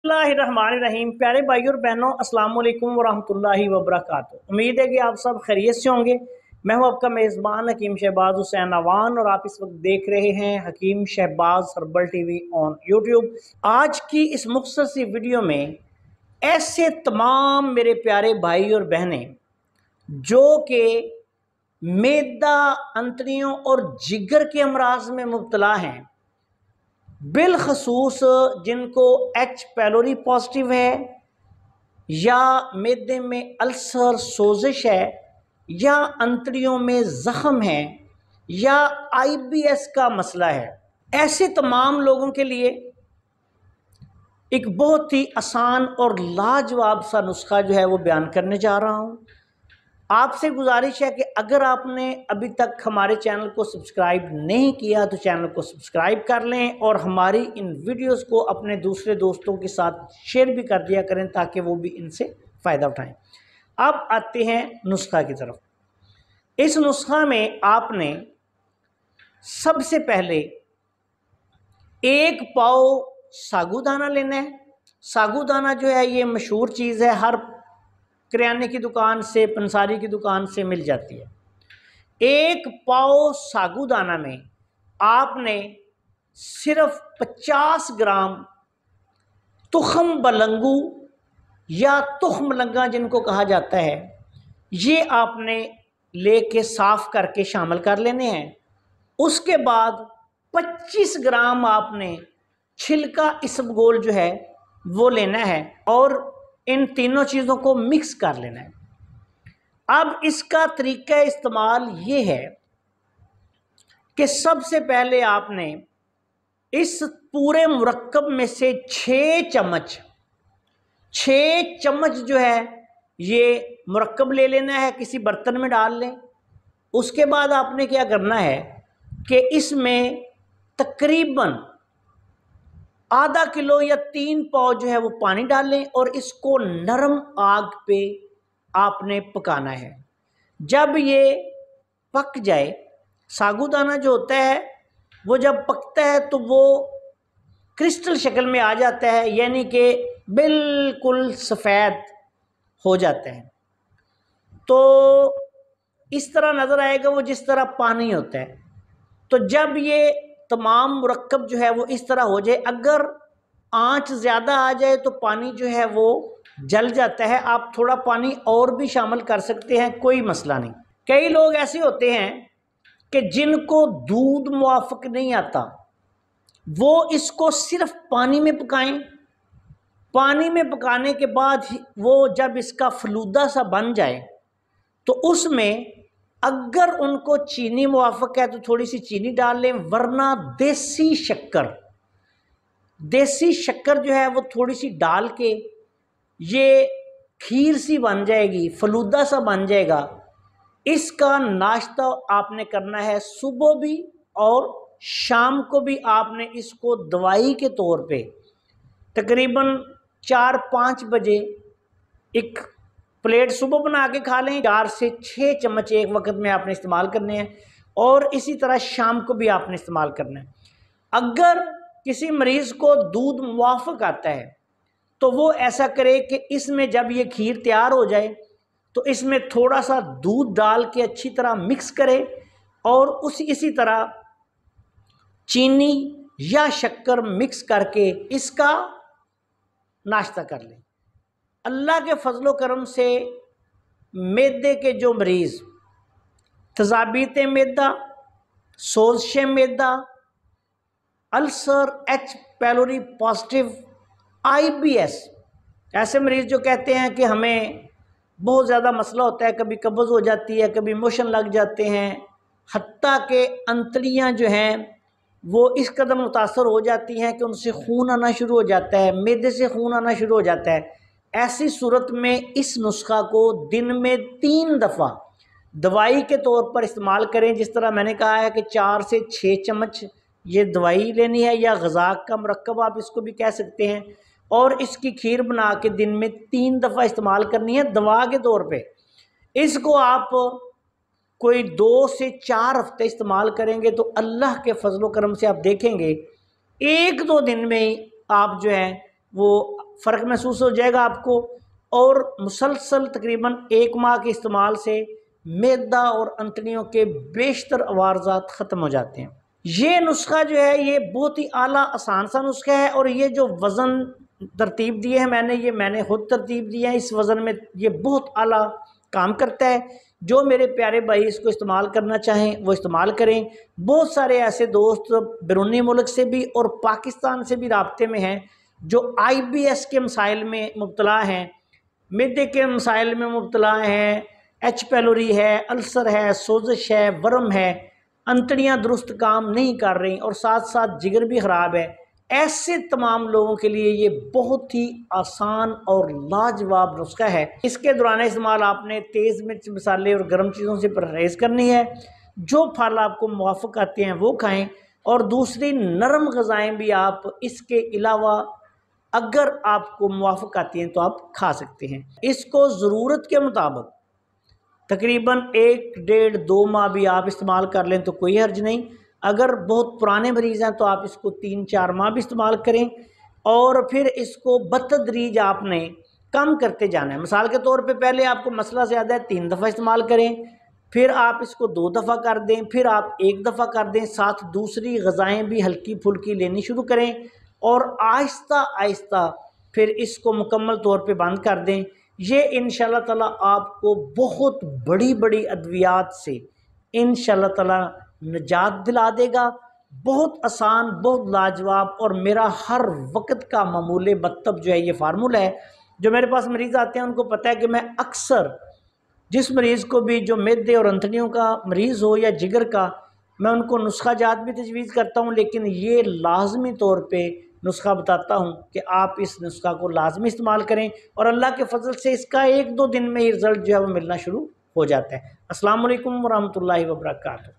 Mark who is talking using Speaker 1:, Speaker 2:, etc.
Speaker 1: बिस्मिल्लाहिर्रहमानिर्रहीम। प्यारे भाई और बहनों, अस्सलाम वालेकुम वरहमतुल्लाहि वबरकातुहू। उम्मीद है कि आप सब खैरियत से होंगे। मैं हूं आपका मेज़बान हकीम शहबाज हुसैन अवान और आप इस वक्त देख रहे हैं Hakeem Shahbaz herbal TV on YouTube. आज की इस मुख्तसर सी वीडियो में ऐसे तमाम मेरे प्यारे भाई और बहनें जो कि मैदा, अंतड़ियों और जिगर के अमराज में मुब्तला हैं, बिलखसूस जिनको एच पैलोरी पॉजिटिव है या मैदे में अल्सर सोजिश है या अंतड़ियों में ज़ख़म है या IBS का मसला है, ऐसे तमाम लोगों के लिए एक बहुत ही आसान और लाजवाब सा नुस्खा जो है वो बयान करने जा रहा हूँ। आपसे गुजारिश है कि अगर आपने अभी तक हमारे चैनल को सब्सक्राइब नहीं किया तो चैनल को सब्सक्राइब कर लें और हमारी इन वीडियोस को अपने दूसरे दोस्तों के साथ शेयर भी कर दिया करें ताकि वो भी इनसे फ़ायदा उठाएं। अब आते हैं नुस्खा की तरफ। इस नुस्खा में आपने सबसे पहले 1 पाव साबूदाना लेना है। साबूदाना जो है ये मशहूर चीज़ है, हर किराने की दुकान से, पंसारी की दुकान से मिल जाती है। 1 पाव साबूदाना में आपने सिर्फ 50 ग्राम तुखम बलंगू या तुखम लंगा जिनको कहा जाता है, ये आपने लेके साफ करके शामिल कर लेने हैं। उसके बाद 25 ग्राम आपने छिलका इसबगोल जो है वो लेना है और इन तीनों चीज़ों को मिक्स कर लेना है। अब इसका तरीका इस्तेमाल ये है कि सबसे पहले आपने इस पूरे मुरक्कब में से 6 चम्मच जो है ये मुरक्कब ले लेना है, किसी बर्तन में डाल लें। उसके बाद आपने क्या करना है कि इसमें तकरीबन आधा किलो या 3 पाव जो है वो पानी डाल लें और इसको नरम आग पे आपने पकाना है। जब ये पक जाए, साबूदाना जो होता है वो जब पकता है तो वो क्रिस्टल शक्ल में आ जाता है, यानी कि बिल्कुल सफ़ेद हो जाता है। तो इस तरह नज़र आएगा वो जिस तरह पानी होता है। तो जब ये तमाम मुरक्कब जो है वो इस तरह हो जाए, अगर आंच ज़्यादा आ जाए तो पानी जो है वो जल जाता है। आप थोड़ा पानी और भी शामिल कर सकते हैं, कोई मसला नहीं। कई लोग ऐसे होते हैं कि जिनको दूध मुआफ़िक नहीं आता, वो इसको सिर्फ पानी में पकाएं। पानी में पकाने के बाद वो जब इसका फलूदा सा बन जाए तो उसमें अगर उनको चीनी मुआफ़िक है तो थोड़ी सी चीनी डाल लें, वरना देसी शक्कर जो है वो थोड़ी सी डाल के ये खीर सी बन जाएगी, फलूदा सा बन जाएगा। इसका नाश्ता आपने करना है सुबह भी और शाम को भी। आपने इसको दवाई के तौर पे तकरीबन 4-5 बजे एक प्लेट सुबह बना के खा लें। 4 से 6 चम्मच एक वक्त में आपने इस्तेमाल करने हैं और इसी तरह शाम को भी आपने इस्तेमाल करना है। अगर किसी मरीज़ को दूध मुआफ़िक आता है तो वो ऐसा करे कि इसमें जब ये खीर तैयार हो जाए तो इसमें थोड़ा सा दूध डाल के अच्छी तरह मिक्स करे और इसी तरह चीनी या शक्कर मिक्स करके इसका नाश्ता कर लें। अल्लाह के फजलो करम से मैदे के जो मरीज़ तज़ाबीत मैदा, सोज़श मैदा, ulcer, H pylori positive, IBS, ऐसे मरीज़ जो कहते हैं कि हमें बहुत ज़्यादा मसला होता है, कभी कब्ज़ हो जाती है, कभी मोशन लग जाते हैं, हत्ता के अंतड़ियाँ जो हैं वो इस कदर मुतासर हो जाती हैं कि उनसे खून आना शुरू हो जाता है, मैदे से खून आना शुरू हो जाता है। ऐसी सूरत में इस नुस्खा को दिन में 3 दफ़ा दवाई के तौर पर इस्तेमाल करें। जिस तरह मैंने कहा है कि 4 से 6 चम्मच ये दवाई लेनी है या ग़िज़ा का मुरक्कब आप इसको भी कह सकते हैं, और इसकी खीर बना के दिन में 3 दफ़ा इस्तेमाल करनी है दवा के तौर पे। इसको आप कोई 2 से 4 हफ्ते इस्तेमाल करेंगे तो अल्लाह के फजलो करम से आप देखेंगे 1-2 दिन में ही आप जो है वो फ़र्क महसूस हो जाएगा आपको। और मुसलसल तकरीबन 1 माह के इस्तेमाल से मैदा और अंतड़ियों के बेशतर अवारजात ख़त्म हो जाते हैं। ये नुस्खा जो है ये बहुत ही आला आसान सा नुस्खा है, और ये जो वज़न तरतीब दिए हैं मैंने खुद तरतीब दिए हैं। इस वज़न में ये बहुत आला काम करता है। जो मेरे प्यारे भाई इसको इस्तेमाल करना चाहें वो इस्तेमाल करें। बहुत सारे ऐसे दोस्त बैरूनी मुल्क से भी और पाकिस्तान से भी राब्ते में हैं जो IBS के मसाइल में मुब्तला हैं, मैदे के मसाइल में मुब्तला हैं, H पैलोरी है, अल्सर है, सोजिश है, वर्म है, अंतड़ियाँ दुरुस्त काम नहीं कर रही और साथ साथ जिगर भी ख़राब है। ऐसे तमाम लोगों के लिए ये बहुत ही आसान और लाजवाब नुस्खा है। इसके दौरान इस्तेमाल आपने तेज़ मिर्च, मसाले और गर्म चीज़ों से परहेज़ करनी है। जो फल आपको मुवाफ़िक आते हैं वो खाएं, और दूसरी नरम ग़िज़ाएँ भी आप इसके अलावा अगर आपको मुवाफ़िक आती हैं तो आप खा सकते हैं। इसको ज़रूरत के मुताबिक तकरीबन 1, 1.5, 2 माह भी आप इस्तेमाल कर लें तो कोई हर्ज नहीं। अगर बहुत पुराने मरीज़ हैं तो आप इसको 3, 4 माह भी इस्तेमाल करें, और फिर इसको बतदरीज आपने कम करते जाना है। मिसाल के तौर पे पहले आपको मसला ज़्यादा है, 3 दफ़ा इस्तेमाल करें, फिर आप इसको 2 दफ़ा कर दें, फिर आप 1 दफ़ा कर दें, साथ दूसरी ग़िज़ाएँ भी हल्की फुल्की लेनी शुरू करें, और आहिस्ता आहिस्ता फिर इसको मुकम्मल तौर पे बंद कर दें। ये इंशाअल्लाह ताला आपको बहुत बड़ी बड़ी अद्वियात से इंशाअल्लाह ताला निजात दिला देगा। बहुत आसान, बहुत लाजवाब, और मेरा हर वक्त का मामूल बत्तब जो है ये फार्मूला है। जो मेरे पास मरीज़ आते हैं उनको पता है कि मैं अक्सर जिस मरीज़ को भी जो मैदे और अंतड़ियों का मरीज़ हो या जिगर का, मैं उनको नुस्खा जात भी तजवीज़ करता हूँ, लेकिन ये लाजमी तौर पे नुस्खा बताता हूँ कि आप इस नुस्खा को लाजमी इस्तेमाल करें, और अल्लाह के फजल से इसका 1-2 दिन में ही रिज़ल्ट जो है वो मिलना शुरू हो जाता है। अस्सलाम वालेकुम वरहमतुल्लाहि वबरकातुहू।